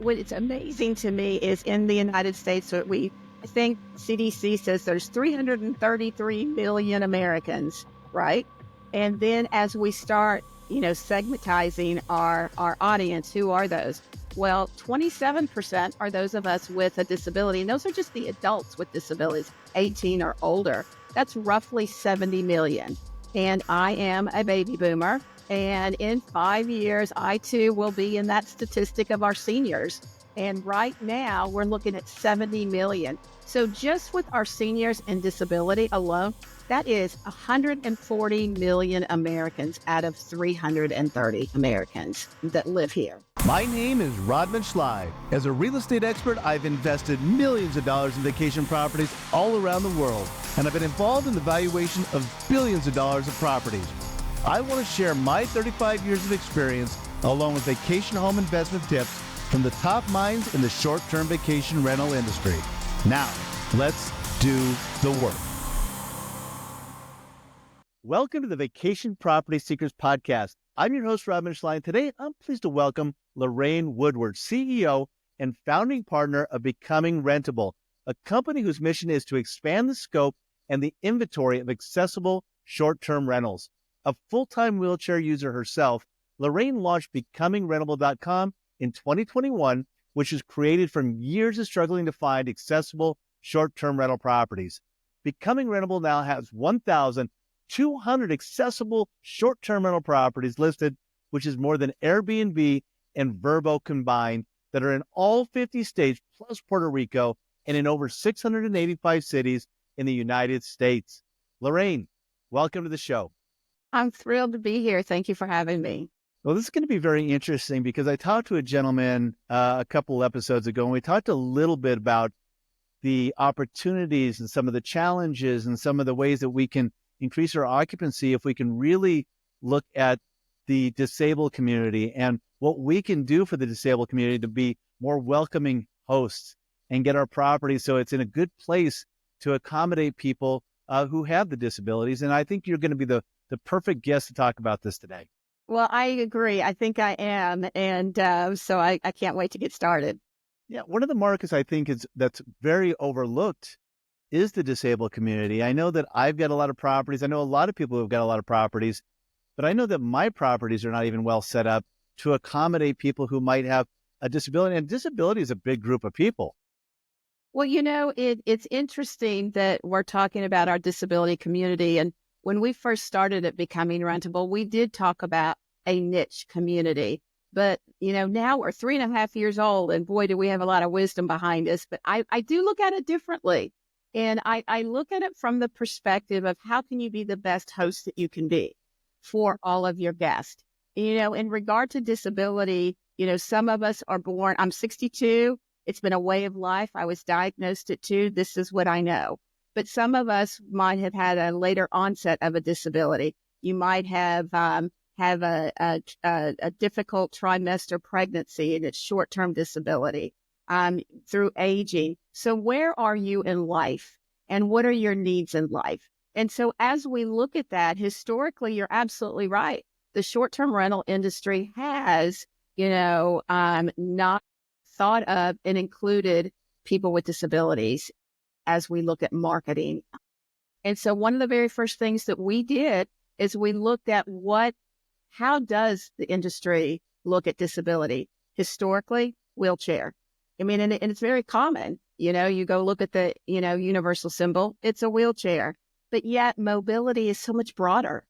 What's amazing to me is in the United States, I think CDC says there's 333 million Americans, right? And then as we start, segmentizing our audience, who are those? Well, 27% are those of us with a disability, and those are just the adults with disabilities, 18 or older. That's roughly 70 million. And I am a baby boomer. And in 5 years, I too will be in that statistic of our seniors. And right now, we're looking at 70 million. So just with our seniors and disability alone, that is 140 million Americans out of 330 Americans that live here. My name is Rodman Schley. As a real estate expert, I've invested millions of dollars in vacation properties all around the world, and I've been involved in the valuation of billions of dollars of properties. I want to share my 35 years of experience along with vacation home investment tips from the top minds in the short-term vacation rental industry. Now, let's do the work. Welcome to the Vacation Property Seekers Podcast. I'm your host, Rodman Schley, and today I'm pleased to welcome Lorraine Woodward, CEO and founding partner of Becoming Rentable, a company whose mission is to expand the scope and the inventory of accessible short-term rentals. A full-time wheelchair user herself, Lorraine launched BecomingRentable.com in 2021, which is created from years of struggling to find accessible short-term rental properties. Becoming Rentable now has 1,200 accessible short-term rental properties listed, which is more than Airbnb and Vrbo combined, that are in all 50 states plus Puerto Rico and in over 685 cities in the United States. Lorraine, welcome to the show. I'm thrilled to be here. Thank you for having me. Well, this is going to be very interesting because I talked to a gentleman a couple episodes ago, and we talked a little bit about the opportunities and some of the challenges and some of the ways that we can increase our occupancy if we can really look at the disabled community and what we can do for the disabled community to be more welcoming hosts and get our property so it's in a good place to accommodate people who have the disabilities. And I think you're going to be the perfect guest to talk about this today. Well, I agree. I think I am. And so I can't wait to get started. Yeah, one of the markets I think that's very overlooked is the disabled community. I know that I've got a lot of properties. I know a lot of people who've got a lot of properties, but I know that my properties are not even well set up to accommodate people who might have a disability. And disability is a big group of people. Well, it's interesting that we're talking about our disability community. And when we first started at Becoming Rentable, we did talk about a niche community. But, now we're 3.5 years old, and boy, do we have a lot of wisdom behind us. But I do look at it differently. And I look at it from the perspective of how can you be the best host that you can be for all of your guests. In regard to disability, some of us are born, I'm 62. It's been a way of life. I was diagnosed at 2. This is what I know. But some of us might have had a later onset of a disability. You might have a difficult trimester pregnancy and it's short-term disability through aging. So where are you in life and what are your needs in life? And so as we look at that, historically, you're absolutely right. The short-term rental industry has, not thought of and included people with disabilities as we look at marketing. And so one of the very first things that we did is we looked at how does the industry look at disability? Historically, wheelchair. And it's very common. You go look at the, universal symbol, it's a wheelchair. But yet mobility is so much broader.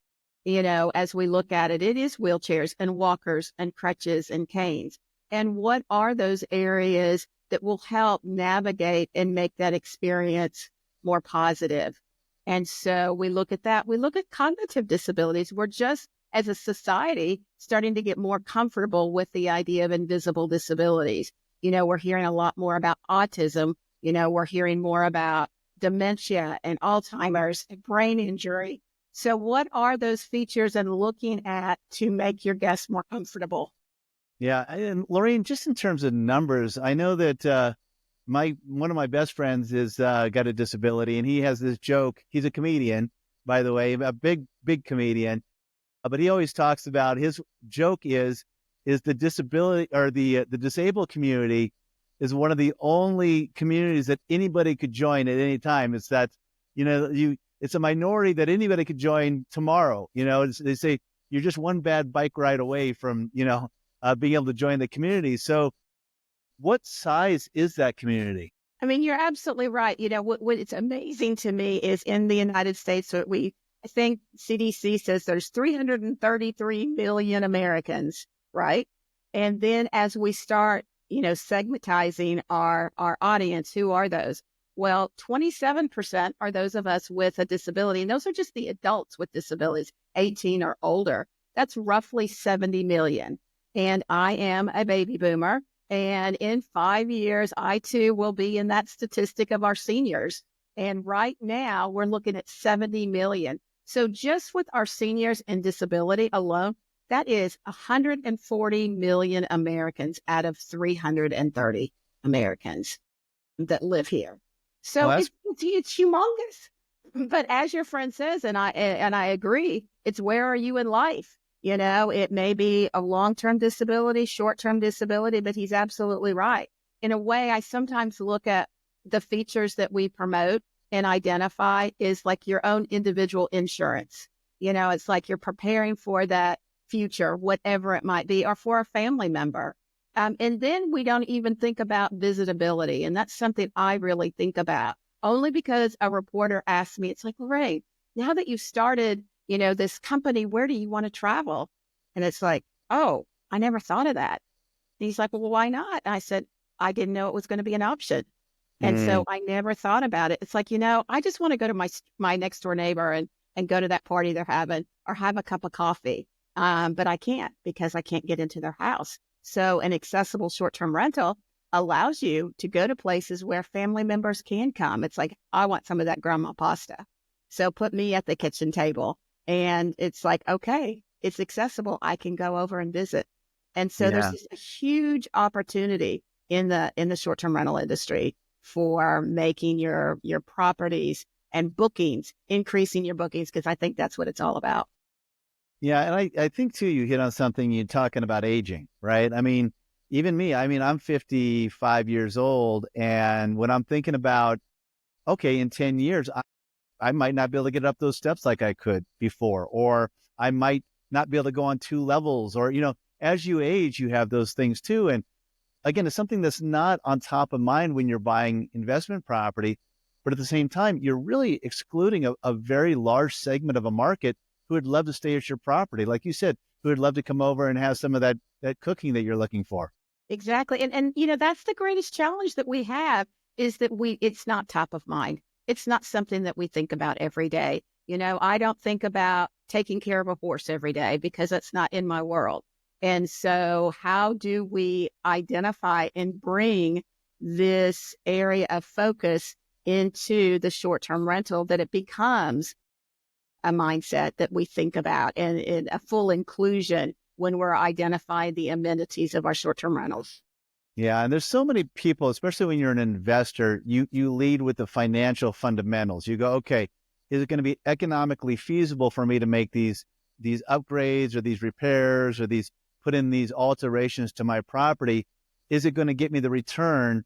As we look at it, it is wheelchairs and walkers and crutches and canes. And what are those areas that will help navigate and make that experience more positive? And so we look at that. We look at cognitive disabilities. We're just, as a society, starting to get more comfortable with the idea of invisible disabilities. We're hearing a lot more about autism. We're hearing more about dementia and Alzheimer's and brain injury. So what are those features and looking at to make your guests more comfortable? Yeah. And Lorraine, just in terms of numbers, I know that one of my best friends is got a disability, and he has this joke. He's a comedian, by the way, a big comedian. But he always talks about, his joke is is the disability or the disabled community is one of the only communities that anybody could join at any time. It's that, it's a minority that anybody could join tomorrow. They say you're just one bad bike ride away from, being able to join the community. So what size is that community? I mean, you're absolutely right. What it's amazing to me is in the United States, I think CDC says there's 333 million Americans, right? And then as we start, segmentizing our audience, who are those? Well, 27% are those of us with a disability. And those are just the adults with disabilities, 18 or older. That's roughly 70 million. And I am a baby boomer. And in 5 years, I too will be in that statistic of our seniors. And right now, we're looking at 70 million. So just with our seniors and disability alone, that is 140 million Americans out of 330 Americans that live here. So Well, it's humongous. But as your friend says, and I agree, it's where are you in life? It may be a long-term disability, short-term disability, but he's absolutely right. In a way, I sometimes look at the features that we promote and identify is like your own individual insurance. It's like you're preparing for that future, whatever it might be, or for a family member. And then we don't even think about visitability. And that's something I really think about, only because a reporter asked me, it's like, Lorraine, now that you've started, this company, where do you want to travel? And it's like, oh, I never thought of that. And he's like, well, why not? And I said, I didn't know it was going to be an option. And so I never thought about it. It's like, I just want to go to my next door neighbor and go to that party they're having or have a cup of coffee. But I can't because I can't get into their house. So an accessible short-term rental allows you to go to places where family members can come. It's like, I want some of that grandma pasta. So put me at the kitchen table. And it's like, okay, it's accessible. I can go over and visit. And so there's this huge opportunity in the short-term rental industry for making your properties and bookings, increasing your bookings, because I think that's what it's all about. Yeah. And I think too, you hit on something, you're talking about aging, right? I mean, even me, I'm 55 years old. And when I'm thinking about, okay, in 10 years, I might not be able to get up those steps like I could before, or I might not be able to go on 2 levels, or, as you age, you have those things too. And again, it's something that's not on top of mind when you're buying investment property, but at the same time, you're really excluding a very large segment of a market who would love to stay at your property. Like you said, who would love to come over and have some of that cooking that you're looking for. Exactly. And that's the greatest challenge that we have is that it's not top of mind. It's not something that we think about every day. I don't think about taking care of a horse every day because that's not in my world. And so how do we identify and bring this area of focus into the short-term rental that it becomes a mindset that we think about and a full inclusion when we're identifying the amenities of our short-term rentals? Yeah. And there's so many people, especially when you're an investor, you lead with the financial fundamentals. You go, okay, is it going to be economically feasible for me to make these upgrades or these repairs or put in these alterations to my property? Is it going to get me the return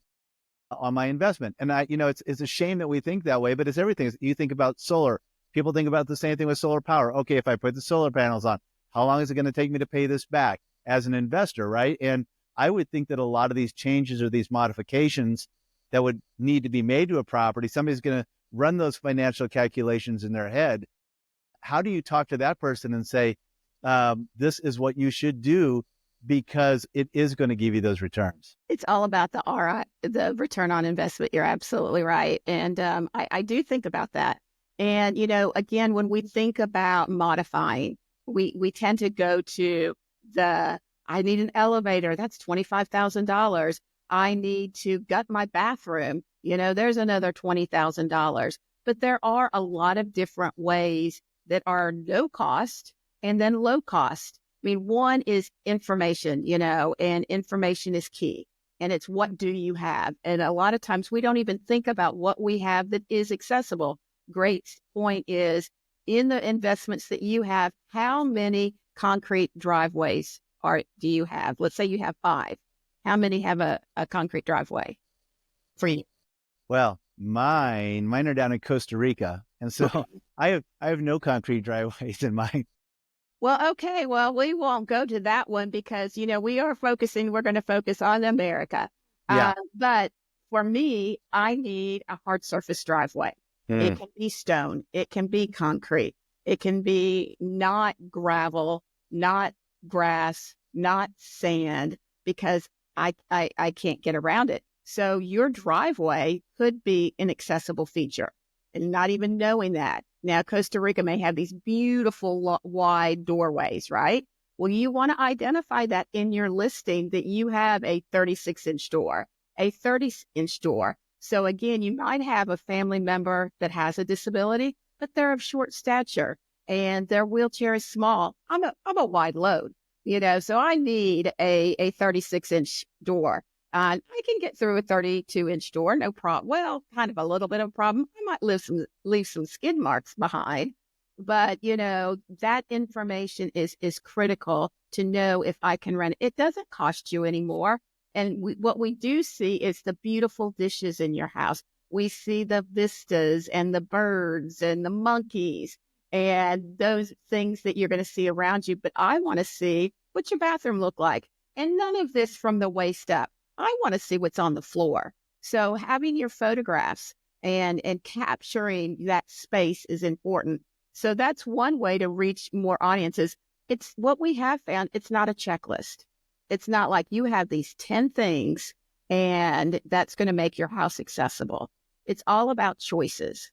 on my investment? And it's a shame that we think that way, but it's everything. You think about solar. People think about the same thing with solar power. Okay, if I put the solar panels on, how long is it going to take me to pay this back as an investor, right? And I would think that a lot of these changes or these modifications that would need to be made to a property, somebody's going to run those financial calculations in their head. How do you talk to that person and say, this is what you should do because it is going to give you those returns? It's all about the ROI, the return on investment. You're absolutely right. And I do think about that. And, again, when we think about modifying, we tend to go to I need an elevator. That's $25,000. I need to gut my bathroom. There's another $20,000. But there are a lot of different ways that are no cost and then low cost. I mean, one is information, and information is key. And it's what do you have? And a lot of times we don't even think about what we have that is accessible. Great point is in the investments that you have, how many concrete driveways do you have? Let's say you have 5. How many have a concrete driveway for you? Well, mine are down in Costa Rica, and so I have no concrete driveways in mine. Well, okay. Well, we won't go to that one because, we're going to focus on America. Yeah. But for me, I need a hard surface driveway. It Mm. can be stone. It can be concrete. It can be not gravel, not grass, not sand, because I can't get around it. So your driveway could be an accessible feature and not even knowing that. Now, Costa Rica may have these beautiful wide doorways, right? Well, you want to identify that in your listing that you have a 36-inch door, a 30-inch door. So again, you might have a family member that has a disability, but they're of short stature and their wheelchair is small. I'm a wide load, so I need a 36-inch door. I can get through a 32-inch door, no problem. Well, kind of a little bit of a problem. I might leave some skid marks behind, but that information is critical to know if I can rent it. It doesn't cost you anymore. And what we do see is the beautiful dishes in your house. We see the vistas and the birds and the monkeys and those things that you're going to see around you. But I want to see what your bathroom look like. And none of this from the waist up. I want to see what's on the floor. So having your photographs and capturing that space is important. So that's one way to reach more audiences. It's what we have found. It's not a checklist. It's not like you have these 10 things and that's going to make your house accessible. It's all about choices.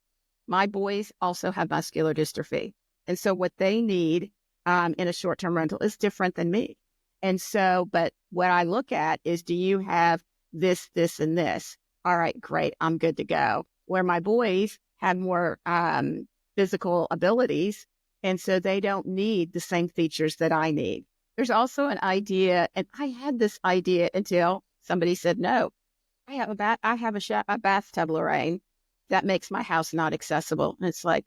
My boys also have muscular dystrophy. And so what they need in a short-term rental is different than me. And so, but what I look at is, do you have this, and this? All right, great. I'm good to go. Where my boys have more physical abilities, and so they don't need the same features that I need. There's also an idea, and I had this idea until somebody said, no, I have a bathtub, Lorraine, that makes my house not accessible. And it's like,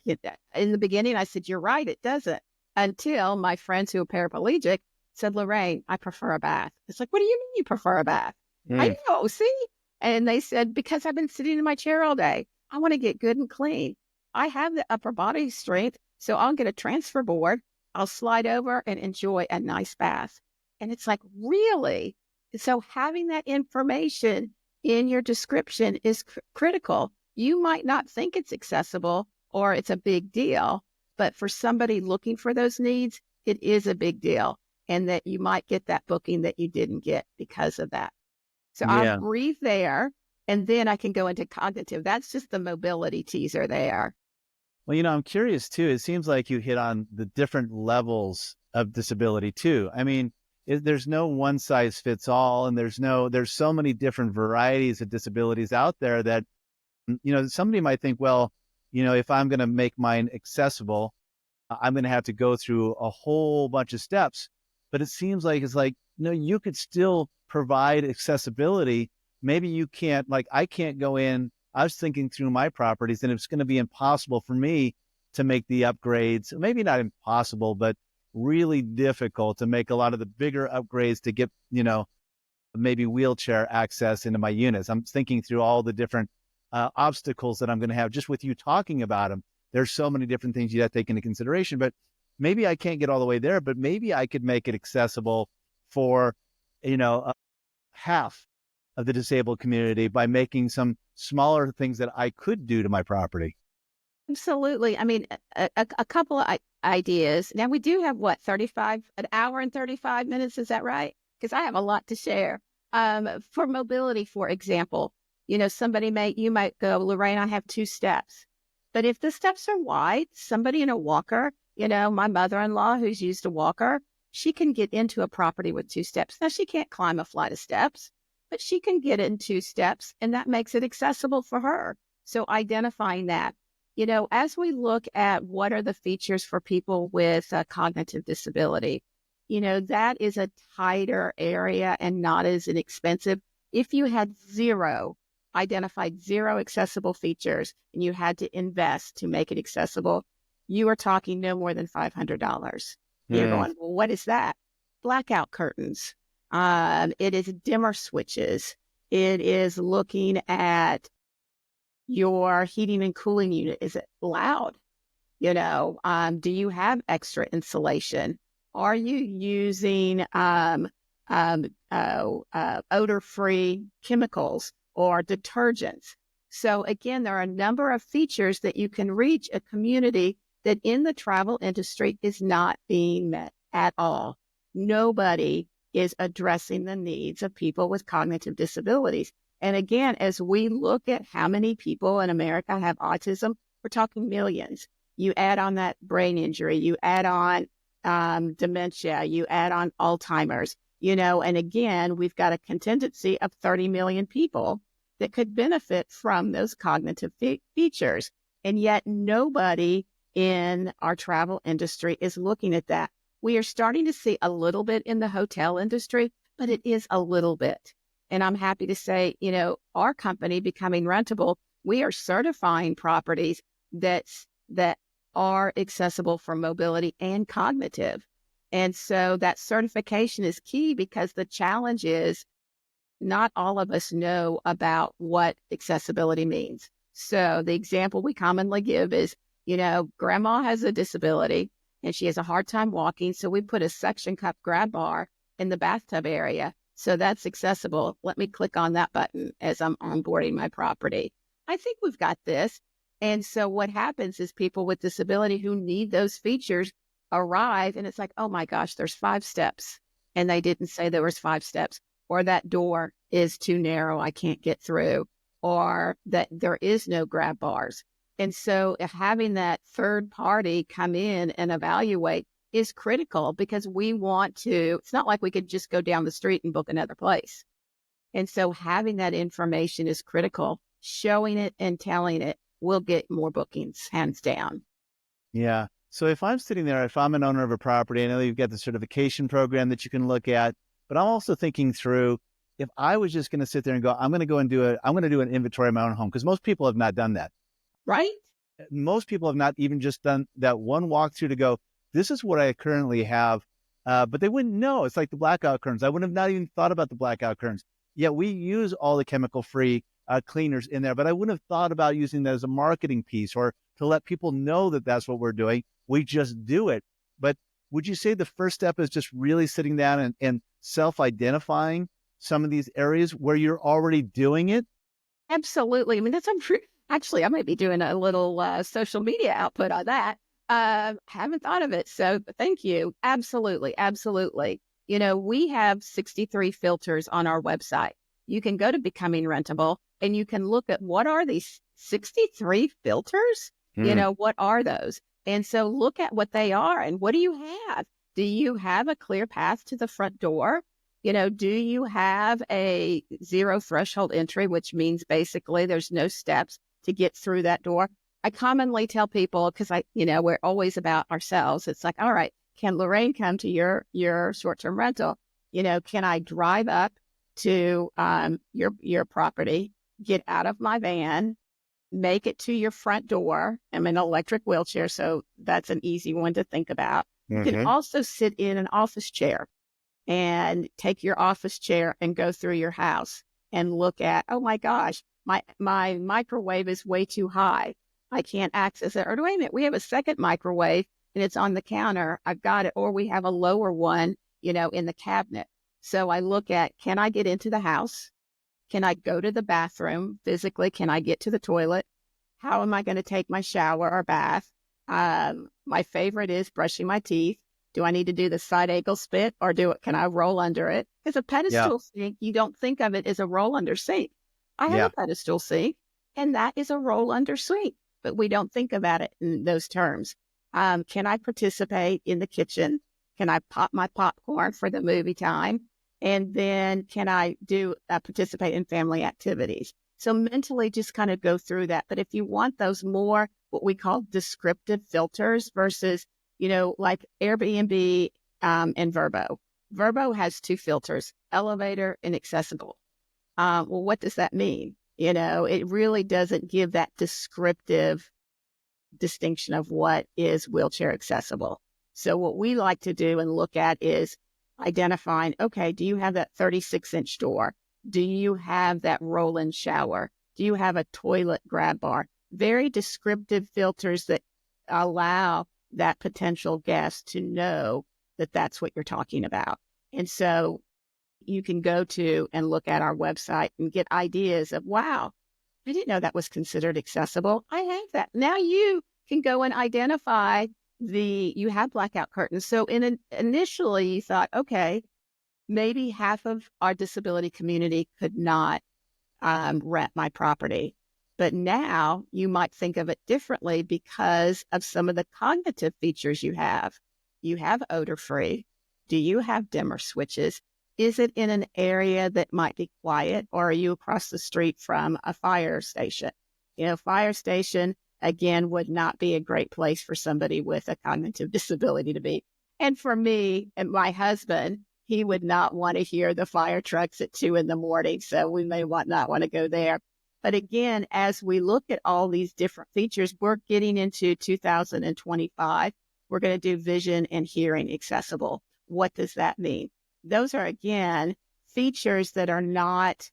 in the beginning, I said, you're right, it doesn't. Until my friends who are paraplegic said, Lorraine, I prefer a bath. It's like, what do you mean you prefer a bath? I know, see? And they said, because I've been sitting in my chair all day. I want to get good and clean. I have the upper body strength, so I'll get a transfer board. I'll slide over and enjoy a nice bath. And it's like, really? So having that information in your description is critical. You might not think it's accessible or it's a big deal, but for somebody looking for those needs, it is a big deal. And that you might get that booking that you didn't get because of that. So I'll Yeah. breathe there, and then I can go into cognitive. That's just the mobility teaser there. Well, I'm curious too. It seems like you hit on the different levels of disability too. I mean, there's no one size fits all, and there's so many different varieties of disabilities out there that, somebody might think, well, if I'm going to make mine accessible, I'm going to have to go through a whole bunch of steps. But it seems like you could still provide accessibility. Maybe you can't, I can't go in. I was thinking through my properties, and it's going to be impossible for me to make the upgrades. Maybe not impossible, but really difficult to make a lot of the bigger upgrades to get, maybe wheelchair access into my units. I'm thinking through all the different obstacles that I'm going to have just with you talking about them. There's so many different things you have to take into consideration, but maybe I can't get all the way there, but maybe I could make it accessible for, half of the disabled community by making some smaller things that I could do to my property. Absolutely. I mean, a couple of ideas. Now, we do have an hour and 35 minutes. Is that right? Because I have a lot to share. For mobility, for example, you might go, Lorraine, I have 2 steps. But if the steps are wide, somebody in a walker, my mother-in-law who's used a walker, she can get into a property with 2 steps. Now, she can't climb a flight of steps, but she can get in 2 steps, and that makes it accessible for her. So identifying that, as we look at what are the features for people with cognitive disability, that is a tighter area and not as inexpensive. If you had identified 0 accessible features and you had to invest to make it accessible, you are talking no more than $500. You're going, well, what is that? blackout curtains. It is dimmer switches. It is looking at your heating and cooling unit. Is it loud? Do you have extra insulation? Are you using odor-free chemicals or detergents? So again, there are a number of features that you can reach a community that in the travel industry is not being met at all. Nobody is addressing the needs of people with cognitive disabilities. And again, as we look at how many people in America have autism, we're talking millions. You add on that brain injury, you add on dementia, you add on Alzheimer's, and again, we've got a contingency of 30 million people that could benefit from those cognitive features. And yet nobody in our travel industry is looking at that. We are starting to see a little bit in the hotel industry, but it is a little bit. And I'm happy to say, our company, Becoming Rentable, we are certifying properties that are accessible for mobility and cognitive. And so that certification is key because the challenge is not all of us know about what accessibility means. So the example we commonly give is, grandma has a disability and she has a hard time walking. So we put a suction cup grab bar in the bathtub area. So that's accessible. Let me click on that button as I'm onboarding my property. I think we've got this. And so what happens is people with disability who need those features arrive and it's like, oh my gosh, there's 5 steps. And they didn't say there was 5 steps, or that door is too narrow, I can't get through, or that there is no grab bars. And so having that third party come in and evaluate is critical because we want to, it's not like we could just go down the street and book another place. And so having that information is critical. Showing it and telling it will get more bookings, hands down. Yeah. So if I'm sitting there, if I'm an owner of a property, I know you've got the certification program that you can look at, but I'm also thinking through, if I was just going to sit there and go, I'm going to do an inventory of my own home, because most people have not done that. Right? Most people have not even just done that one walkthrough to go, this is what I currently have. But they wouldn't know. It's like the blackout curtains. I wouldn't have not even thought about the blackout curtains. Yet we use all the chemical-free cleaners in there, but I wouldn't have thought about using that as a marketing piece or to let people know that that's what we're doing. We just do it. But would you say the first step is just really sitting down and self-identifying some of these areas where you're already doing it? Absolutely. I mean, actually, I might be doing a little social media output on that. Haven't thought of it. So thank you. Absolutely. Absolutely. We have 63 filters on our website. You can go to Becoming Rentable and you can look at what are these 63 filters? What are those? And so look at what they are and what do you have? Do you have a clear path to the front door? Do you have a zero threshold entry, which means basically there's no steps to get through that door? I commonly tell people, because we're always about ourselves. It's like, all right, can Lorraine come to your short-term rental? Can I drive up to your property, get out of my van, make it to your front door? I'm in an electric wheelchair, so that's an easy one to think about. You can also sit in an office chair and take your office chair and go through your house and look at, oh my gosh, my microwave is way too high. I can't access it. Or wait a minute, we have a second microwave and it's on the counter. I've got it. Or we have a lower one, in the cabinet. So I look at, can I get into the house? Can I go to the bathroom physically? Can I get to the toilet? How am I going to take my shower or bath? My favorite is brushing my teeth. Do I need to do the side angle spit or can I roll under it? Because a pedestal sink, you don't think of it as a roll under sink. I have a pedestal sink and that is a roll under sink, but we don't think about it in those terms. Can I participate in the kitchen? Can I pop my popcorn for the movie time? And then can I participate in family activities? So mentally just kind of go through that. But if you want those more, what we call descriptive filters versus, like Airbnb and Verbo. Verbo has 2 filters, elevator and accessible. Well, what does that mean? It really doesn't give that descriptive distinction of what is wheelchair accessible. So what we like to do and look at is identifying, okay, do you have that 36-inch door? Do you have that roll-in shower? Do you have a toilet grab bar? Very descriptive filters that allow that potential guest to know that that's what you're talking about. And so you can go to and look at our website and get ideas of, wow, I didn't know that was considered accessible. I have that. Now you can go and identify you have blackout curtains. So initially you thought, okay, maybe half of our disability community could not rent my property. But now you might think of it differently because of some of the cognitive features you have. You have odor free. Do you have dimmer switches? Is it in an area that might be quiet, or are you across the street from a fire station? Fire station, again, would not be a great place for somebody with a cognitive disability to be. And for me and my husband, he would not want to hear the fire trucks at 2 a.m. So we may not want to go there. But again, as we look at all these different features, we're getting into 2025. We're going to do vision and hearing accessible. What does that mean? Those are, again, features that are not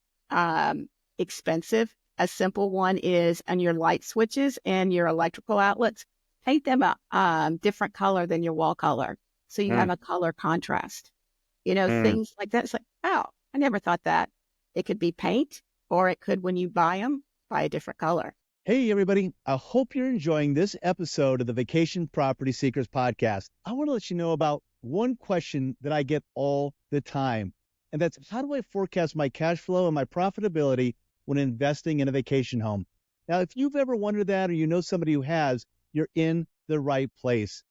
expensive. A simple one is on your light switches and your electrical outlets, paint them a different color than your wall color. So you have a color contrast. Things like that. It's like, oh, I never thought that. It could be paint, or it could, when you buy them, buy a different color. Hey, everybody. I hope you're enjoying this episode of the Vacation Property Seekers podcast. I want to let you know about one question that I get all the time, and that's, how do I forecast my cash flow and my profitability when investing in a vacation home? Now, if you've ever wondered that, or you know somebody who has, you're in the right place.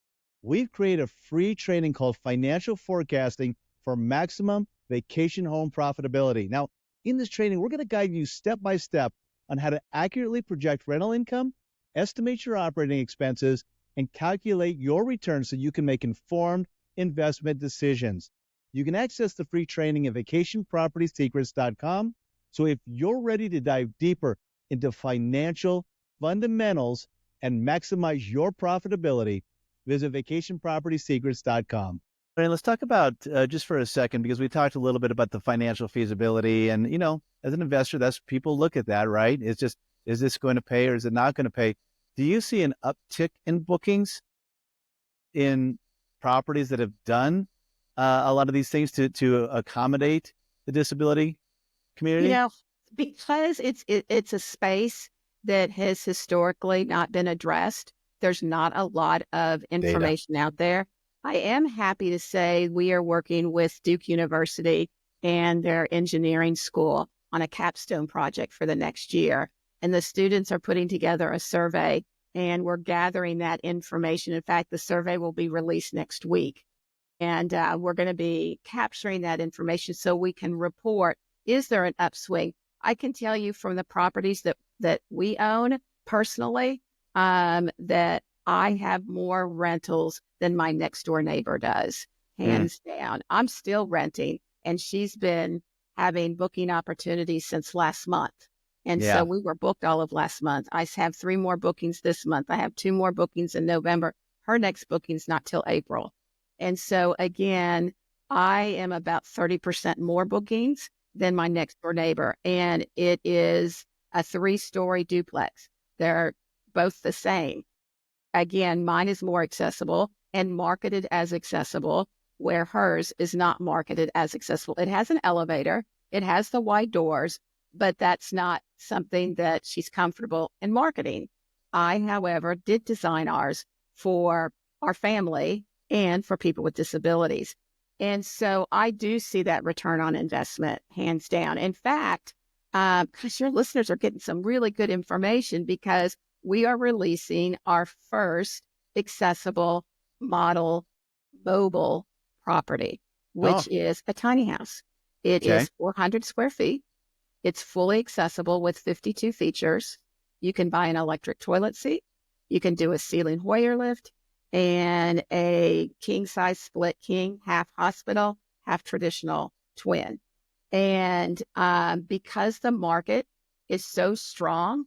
We've created a free training called Financial Forecasting for Maximum Vacation Home Profitability. Now, in this training, we're going to guide you step by step on how to accurately project rental income, estimate your operating expenses, and calculate your returns so you can make informed investment decisions. You can access the free training at vacationpropertysecrets.com. So if you're ready to dive deeper into financial fundamentals and maximize your profitability, visit vacationpropertysecrets.com. And let's talk about just for a second, because we talked a little bit about the financial feasibility, and as an investor, that's, people look at that, right? It's just, is this going to pay or is it not going to pay? Do you see an uptick in bookings in properties that have done a lot of these things to accommodate the disability community? Because it's a space that has historically not been addressed. There's not a lot of information out there. I am happy to say we are working with Duke University and their engineering school on a capstone project for the next year. And the students are putting together a survey, and we're gathering that information. In fact, the survey will be released next week. And we're going to be capturing that information so we can report, is there an upswing? I can tell you from the properties that we own personally, that I have more rentals than my next door neighbor does, hands down. I'm still renting, and she's been having booking opportunities since last month. And so we were booked all of last month. I have 3 more bookings this month. I have 2 more bookings in November. Her next booking's not till April. And so again, I am about 30% more bookings than my next door neighbor. And it is a 3-story duplex. They're both the same. Again, mine is more accessible and marketed as accessible, where hers is not marketed as accessible. It has an elevator, it has the wide doors, but that's not something that she's comfortable in marketing. I, however, did design ours for our family and for people with disabilities. And so I do see that return on investment, hands down. In fact, because your listeners are getting some really good information, because we are releasing our first accessible model mobile property, which is a tiny house. It is 400 square feet. It's fully accessible with 52 features. You can buy an electric toilet seat. You can do a ceiling Hoyer lift and a king size split king, half hospital, half traditional twin. And because the market is so strong,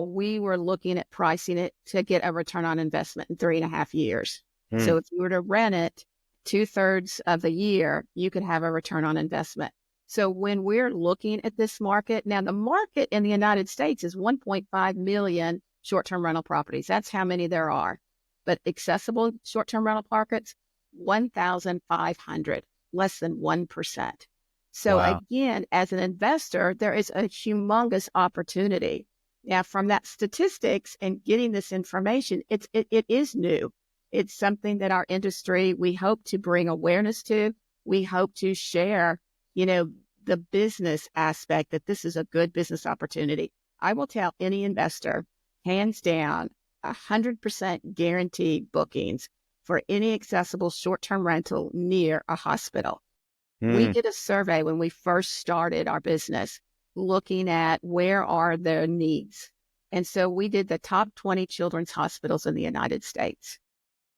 we were looking at pricing it to get a return on investment in 3.5 years. So if you were to rent it 2/3 of the year, you could have a return on investment. So when we're looking at this market, now the market in the United States is 1.5 million short-term rental properties. That's how many there are. But accessible short-term rental markets, 1,500, less than 1%. So Wow. again, as an investor, there is a humongous opportunity. Now, from that statistics and getting this information, it is new. It's something that our industry, we hope to bring awareness to. We hope to share, the business aspect that this is a good business opportunity. I will tell any investor, hands down, 100% guaranteed bookings for any accessible short-term rental near a hospital. We did a survey when we first started our business looking at where are their needs. And so we did the top 20 children's hospitals in the United States.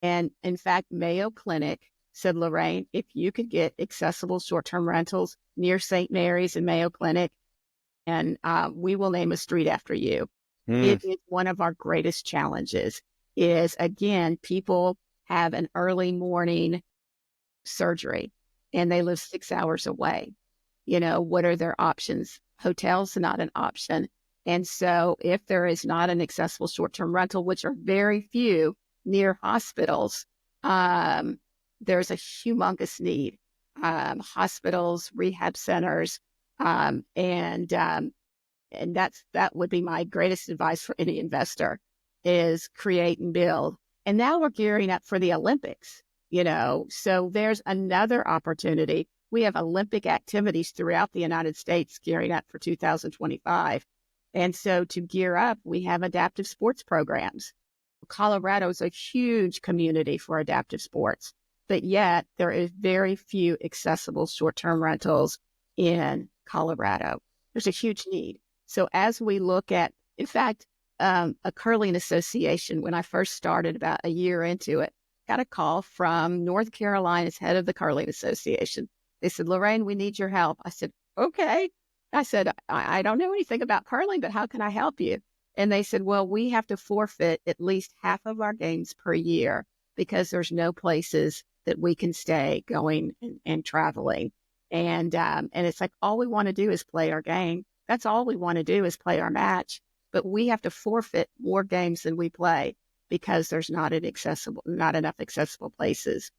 And in fact, Mayo Clinic said, Lorraine, if you could get accessible short-term rentals near St. Mary's and Mayo Clinic, and we will name a street after you. It is one of our greatest challenges is, again, people have an early morning surgery and they live 6 hours away. What are their options? Hotels are not an option. And so if there is not an accessible short-term rental, which are very few near hospitals, there's a humongous need. Hospitals, rehab centers, and that would be my greatest advice for any investor is create and build. And now we're gearing up for the Olympics, so there's another opportunity. We have Olympic activities throughout the United States gearing up for 2025. And so to gear up, we have adaptive sports programs. Colorado is a huge community for adaptive sports, but yet there is very few accessible short-term rentals in Colorado. There's a huge need. So as we look at, in fact, a curling association, when I first started about a year into it, got a call from North Carolina's head of the curling association. They said, Lorraine, we need your help. I said, okay. I said, I don't know anything about curling, but how can I help you? And they said, well, we have to forfeit at least half of our games per year because there's no places that we can stay going and traveling. And it's like, all we want to do is play our game. That's all we want to do is play our match. But we have to forfeit more games than we play because there's not enough accessible places.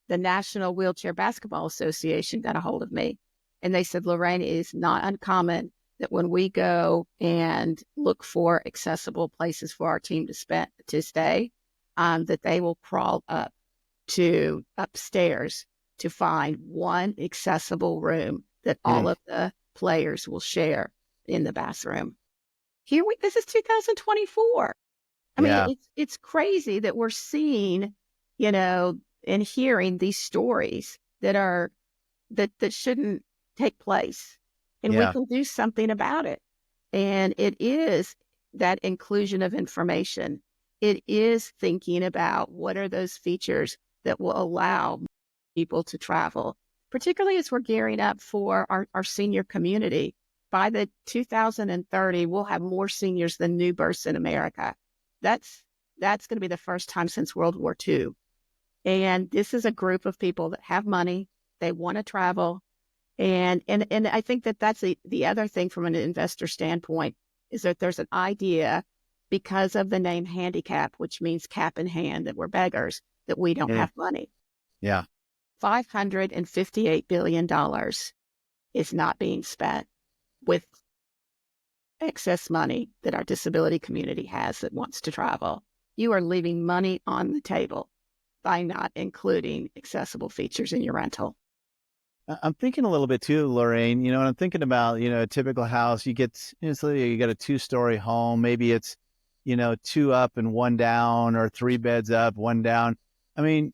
The National Wheelchair Basketball Association got a hold of me and they said, Lorraine, it is not uncommon that when we go and look for accessible places for our team to stay, that they will crawl up to upstairs to find one accessible room that all of the players will share in the bathroom. This is 2024. I mean, it's crazy that we're seeing, and hearing these stories that shouldn't take place. And we can do something about it. And it is that inclusion of information. It is thinking about what are those features that will allow people to travel, particularly as we're gearing up for our senior community. By the 2030, we'll have more seniors than new births in America. That's going to be the first time since World War II. And this is a group of people that have money. They want to travel. And I think that's the other thing from an investor standpoint is that there's an idea because of the name Handicap, which means cap in hand, that we're beggars, that we don't have money. Yeah. $558 billion is not being spent with excess money that our disability community has that wants to travel. You are leaving money on the table by not including accessible features in your rental. I'm thinking a little bit too, Lorraine, and I'm thinking about, a typical house. You get, so you got a 2-story home. Maybe it's, 2 up and 1 down, or 3 beds up, 1 down. I mean,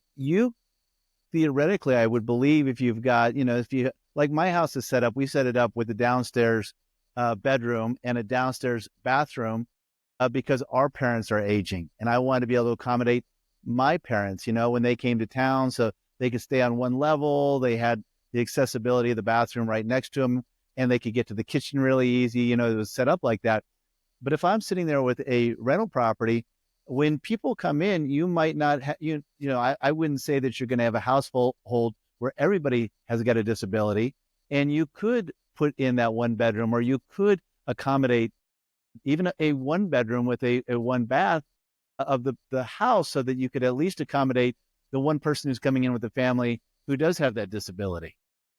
theoretically, I would believe if you've got, like my house is set up, we set it up with a downstairs bedroom and a downstairs bathroom because our parents are aging. And I wanted to be able to accommodate my parents, when they came to town, so they could stay on one level. They had the accessibility of the bathroom right next to them, and they could get to the kitchen really easy. It was set up like that. But if I'm sitting there with a rental property, when people come in, you might not have, I wouldn't say that you're going to have a household where everybody has got a disability, and you could put in that one bedroom, or you could accommodate even a one bedroom with a one bath of the house, so that you could at least accommodate the one person who's coming in with a family who does have that disability.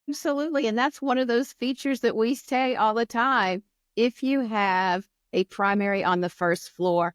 Absolutely. And that's one of those features that we say all the time. If you have a primary on the first floor,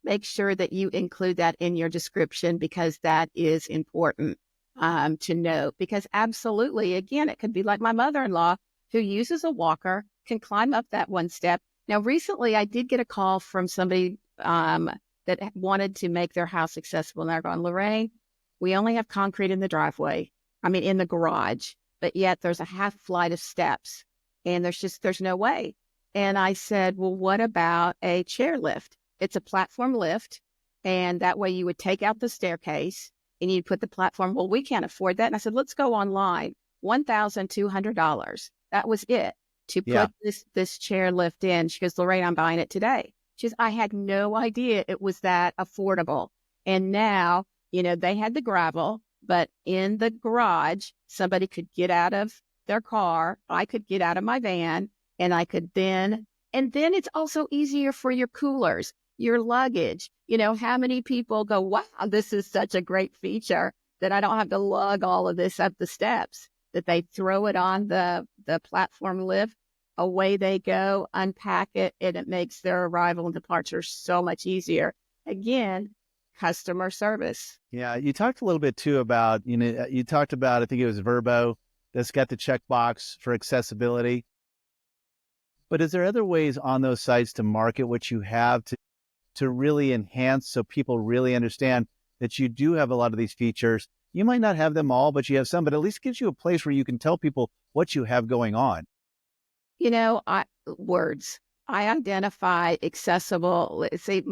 make sure that you include that in your description, because that is important to know. Because absolutely, again, it could be like my mother-in-law who uses a walker, can climb up that one step. Now, recently, I did get a call from somebody that wanted to make their house accessible. And they're going, Lorraine, we only have concrete in the driveway, in the garage, but yet there's a half flight of steps, and there's no way. And I said, well, what about a chair lift? It's a platform lift, and that way you would take out the staircase and you'd put the platform. Well, we can't afford that. And I said, let's go online. $1,200. That was it to Yeah. put this chair lift in. She goes, Lorraine, I'm buying it today. She goes, I had no idea it was that affordable. And now, they had the gravel, but in the garage, somebody could get out of their car. I could get out of my van, and I could and then it's also easier for your coolers, your luggage. How many people go, wow, this is such a great feature that I don't have to lug all of this up the steps, that they throw it on the platform lift, away they go, unpack it, and it makes their arrival and departure so much easier. Again, customer service. Yeah. You talked a little bit too about, you talked about, I think it was Verbo, that's got the checkbox for accessibility. But is there other ways on those sites to market what you have to really enhance, so people really understand that you do have a lot of these features? You might not have them all, but you have some, but at least gives you a place where you can tell people what you have going on. Words. I identify accessible. Let's see,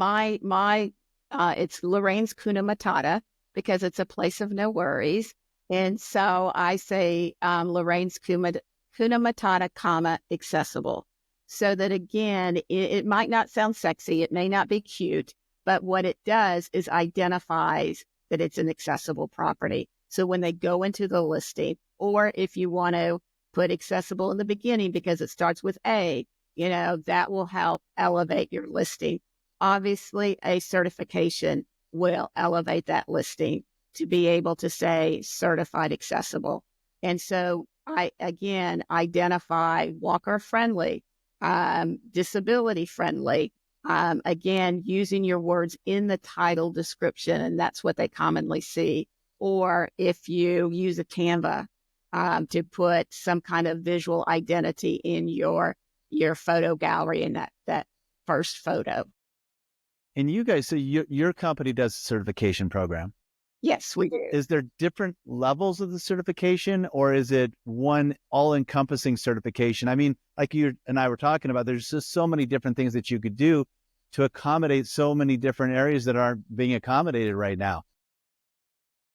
it's Lorraine's Kuna Matata, because it's a place of no worries. And so I say Lorraine's Kuna Matata, accessible. So that, again, it might not sound sexy, it may not be cute, but what it does is identifies that it's an accessible property. So when they go into the listing, or if you want to put accessible in the beginning because it starts with A, that will help elevate your listing. Obviously, a certification will elevate that listing to be able to say certified accessible. And so I, again, identify walker friendly, disability friendly, again, using your words in the title description, and that's what they commonly see. Or if you use a Canva to put some kind of visual identity in your photo gallery in that first photo. And you guys, so your company does a certification program. Yes, we do. Is there different levels of the certification, or is it one all-encompassing certification? Like you and I were talking about, there's just so many different things that you could do to accommodate so many different areas that aren't being accommodated right now.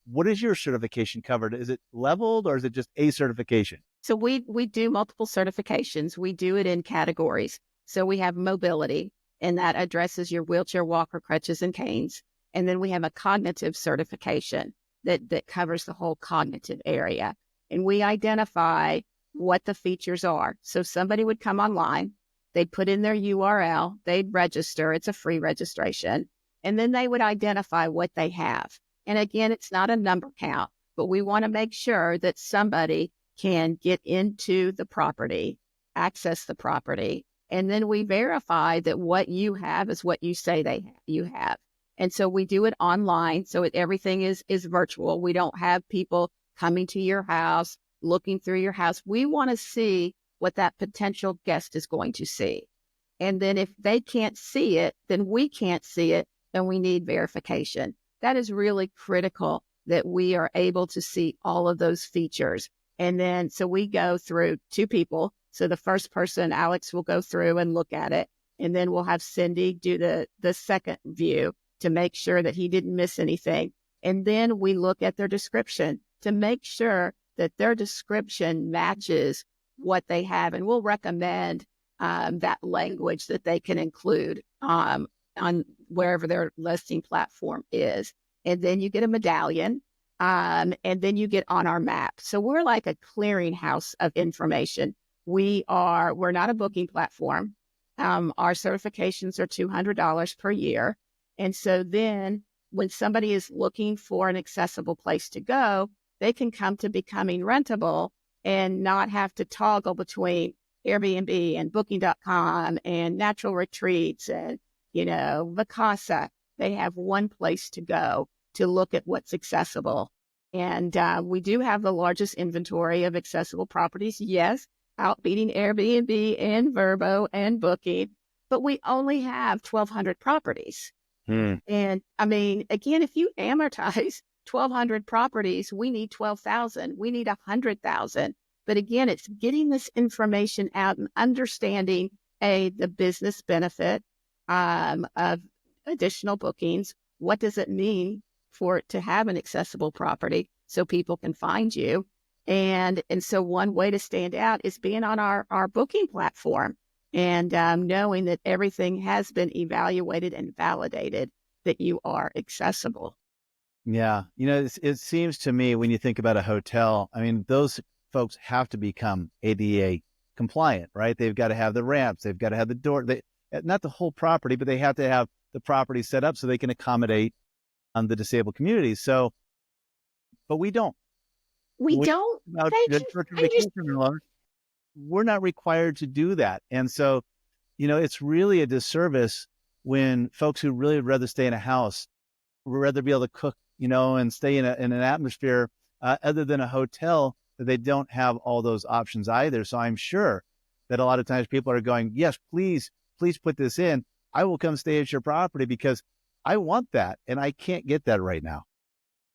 What is your certification covered? Is it leveled, or is it just a certification? So we do multiple certifications. We do it in categories. So we have mobility, and that addresses your wheelchair, walker, crutches, and canes. And then we have a cognitive certification that covers the whole cognitive area. And we identify what the features are. So somebody would come online, they'd put in their URL, they'd register, it's a free registration, and then they would identify what they have. And again, it's not a number count, but we want to make sure that somebody can get into the property, access the property, and then we verify that what you have is what you say you have. And so we do it online. So everything is virtual. We don't have people coming to your house, looking through your house. We want to see what that potential guest is going to see. And then if they can't see it, then we can't see it, and we need verification. That is really critical, that we are able to see all of those features. And then, so we go through two people. So the first person, Alex, will go through and look at it. And then we'll have Cindy do the second view to make sure that he didn't miss anything. And then we look at their description to make sure that their description matches what they have. And we'll recommend that language that they can include on wherever their listing platform is. And then you get a medallion, and then you get on our map. So we're like a clearinghouse of information. We're not a booking platform. Our certifications are $200 per year. And so then when somebody is looking for an accessible place to go, they can come to Becoming Rentable and not have to toggle between Airbnb and Booking.com and Natural Retreats and, Vacasa. They have one place to go to look at what's accessible. And we do have the largest inventory of accessible properties, yes, outbeating Airbnb and Vrbo and Booking, but we only have 1,200 properties. And I mean, again, if you amortize 1,200 properties, we need 12,000, we need 100,000. But again, it's getting this information out and understanding the business benefit of additional bookings. What does it mean for it to have an accessible property so people can find you? And so one way to stand out is being on our booking platform and knowing that everything has been evaluated and validated that you are accessible. Yeah. It seems to me when you think about a hotel, I mean, those folks have to become ADA compliant, right? They've got to have the ramps. They've got to have the door, not the whole property, but they have to have the property set up so they can accommodate the disabled community. So, but we don't. We don't. We're not required to do that. And so, it's really a disservice when folks who really would rather stay in a house, would rather be able to cook, and stay in an atmosphere other than a hotel, that they don't have all those options either. So I'm sure that a lot of times people are going, yes, please put this in. I will come stay at your property because I want that. And I can't get that right now.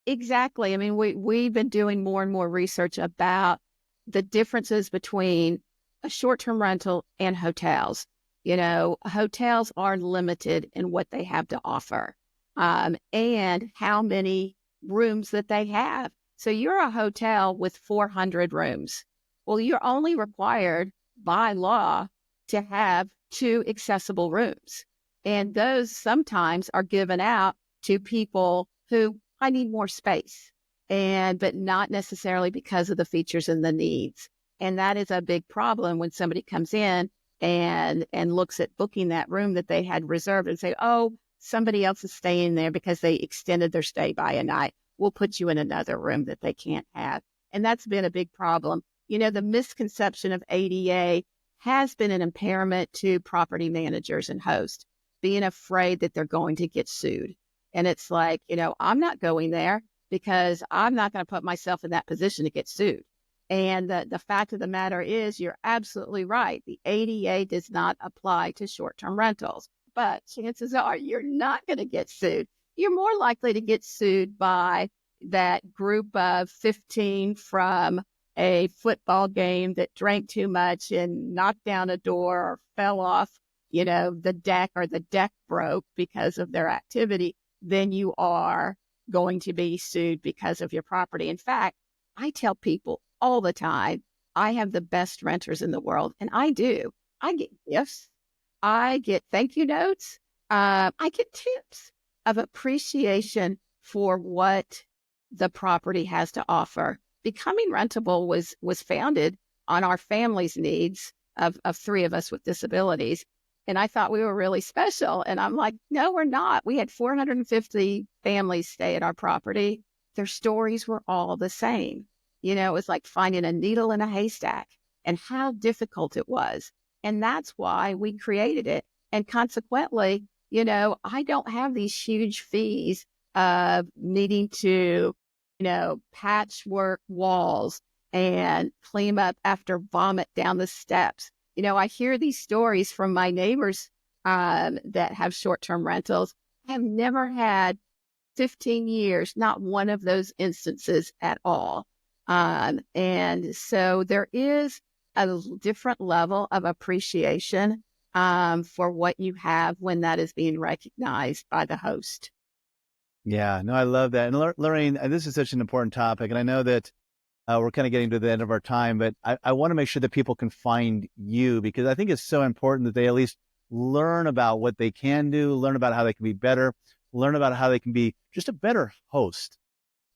Exactly. I mean, we've been doing more and more research about the differences between a short-term rental and hotels. Hotels are limited in what they have to offer, and how many rooms that they have. So you're a hotel with 400 rooms. Well, you're only required by law to have 2 accessible rooms. And those sometimes are given out to people who I need more space, but not necessarily because of the features and the needs. And that is a big problem when somebody comes in and looks at booking that room that they had reserved and say, oh, somebody else is staying there because they extended their stay by a night. We'll put you in another room that they can't have. And that's been a big problem. The misconception of ADA has been an impairment to property managers and hosts, being afraid that they're going to get sued. And it's like, I'm not going there because I'm not going to put myself in that position to get sued. And the fact of the matter is, you're absolutely right. The ADA does not apply to short-term rentals, but chances are you're not going to get sued. You're more likely to get sued by that group of 15 from a football game that drank too much and knocked down a door or fell off, the deck, or the deck broke because of their activity, than you are going to be sued because of your property. In fact, I tell people all the time, I have the best renters in the world, and I do. I get gifts. I get thank you notes. I get tips of appreciation for what the property has to offer. Becoming Rentable was founded on our family's needs of 3 of us with disabilities. And I thought we were really special. And I'm like, no, we're not. We had 450 families stay at our property. Their stories were all the same. It was like finding a needle in a haystack and how difficult it was. And that's why we created it. And consequently, I don't have these huge fees of needing to, patchwork walls and clean up after vomit down the steps. I hear these stories from my neighbors that have short-term rentals. I have never had 15 years, not one of those instances at all. And so there is a different level of appreciation for what you have when that is being recognized by the host. Yeah, no, I love that. And Lorraine, this is such an important topic. And I know that we're kind of getting to the end of our time, but I want to make sure that people can find you, because I think it's so important that they at least learn about what they can do, learn about how they can be better, learn about how they can be just a better host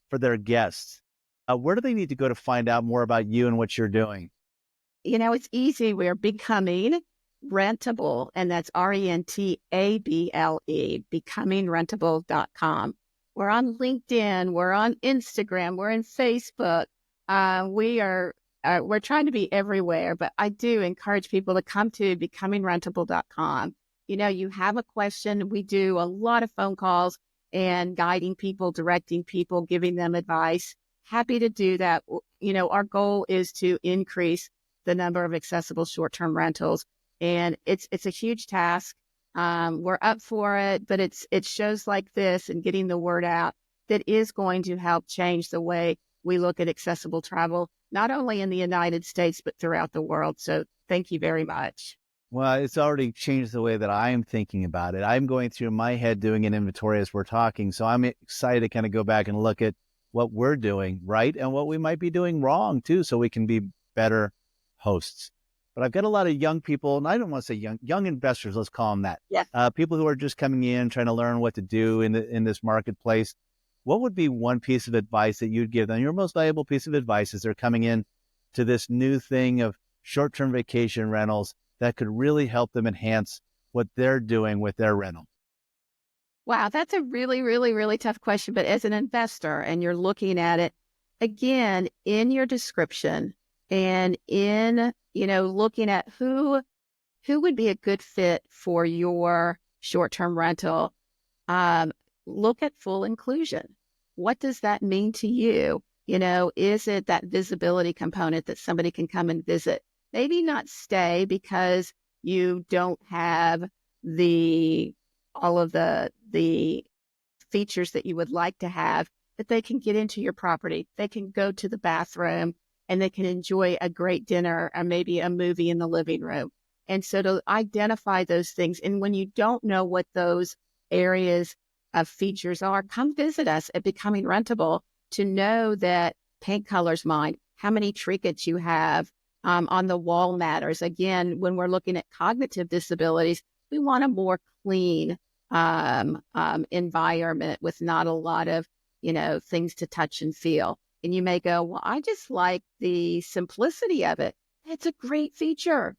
for their guests, where do they need to go to find out more about you and what you're doing? It's easy. We're Becoming Rentable, and that's Rentable, becomingrentable.com. We're on LinkedIn, we're on Instagram, we're in Facebook. We're trying to be everywhere, but I do encourage people to come to becomingrentable.com. You have a question. We do a lot of phone calls and guiding people, directing people, giving them advice. Happy to do that. Our goal is to increase the number of accessible short-term rentals, and it's a huge task. We're up for it, but it's shows like this and getting the word out that is going to help change the way we look at accessible travel, not only in the United States, but throughout the world. So thank you very much. Well, it's already changed the way that I'm thinking about it. I'm going through my head doing an inventory as we're talking. So I'm excited to kind of go back and look at what we're doing right and what we might be doing wrong too, so we can be better hosts. But I've got a lot of young people, and I don't want to say young investors, let's call them that. Yeah. People who are just coming in, trying to learn what to do in this marketplace. What would be one piece of advice that you'd give them, your most valuable piece of advice as they're coming in to this new thing of short-term vacation rentals that could really help them enhance what they're doing with their rental? Wow, that's a really, really, really tough question. But as an investor, and you're looking at it, again, in your description and in, looking at who would be a good fit for your short-term rental, look at full inclusion. What does that mean to you? Is it that visibility component that somebody can come and visit? Maybe not stay because you don't have all of the features that you would like to have, but they can get into your property. They can go to the bathroom and they can enjoy a great dinner or maybe a movie in the living room. And so to identify those things, and when you don't know what those areas of features are, come visit us at Becoming Rentable to know that paint colors mind, how many trinkets you have on the wall matters. Again, when we're looking at cognitive disabilities, we want a more clean environment with not a lot of, things to touch and feel. And you may go, well, I just like the simplicity of it. It's a great feature.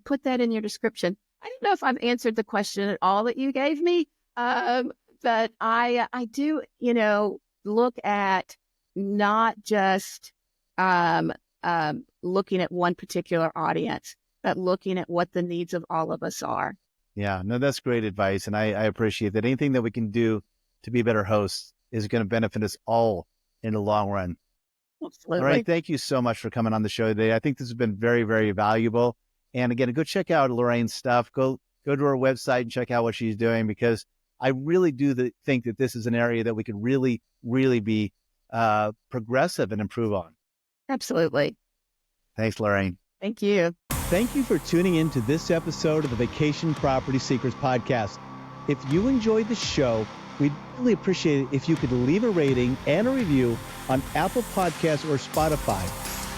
Put that in your description. I don't know if I've answered the question at all that you gave me, but I do, look at not just looking at one particular audience, but looking at what the needs of all of us are. Yeah, no, that's great advice. And I appreciate that. Anything that we can do to be better hosts is going to benefit us all in the long run. Absolutely. All right. Thank you so much for coming on the show today. I think this has been very, very valuable. And again, go check out Lorraine's stuff. Go to her website and check out what she's doing, because I really do think that this is an area that we could really, really be progressive and improve on. Absolutely. Thanks, Lorraine. Thank you. Thank you for tuning in to this episode of the Vacation Property Secrets Podcast. If you enjoyed the show, we'd really appreciate it if you could leave a rating and a review on Apple Podcasts or Spotify.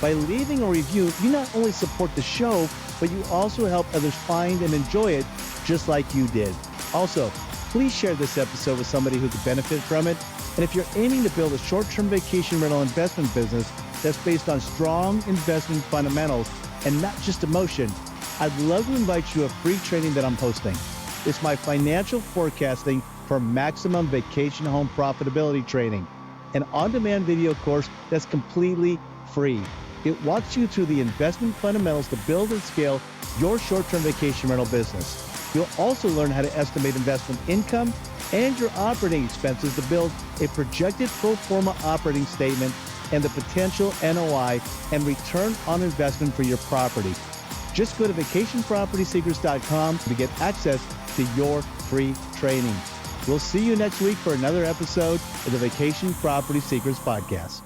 By leaving a review, you not only support the show, but you also help others find and enjoy it just like you did. Also, please share this episode with somebody who could benefit from it. And if you're aiming to build a short-term vacation rental investment business that's based on strong investment fundamentals and not just emotion, I'd love to invite you to a free training that I'm hosting. It's my financial forecasting for maximum vacation home profitability training, an on-demand video course that's completely free. It walks you through the investment fundamentals to build and scale your short-term vacation rental business. You'll also learn how to estimate investment income and your operating expenses to build a projected pro forma operating statement and the potential NOI and return on investment for your property. Just go to vacationpropertysecrets.com to get access to your free training. We'll see you next week for another episode of the Vacation Property Secrets Podcast.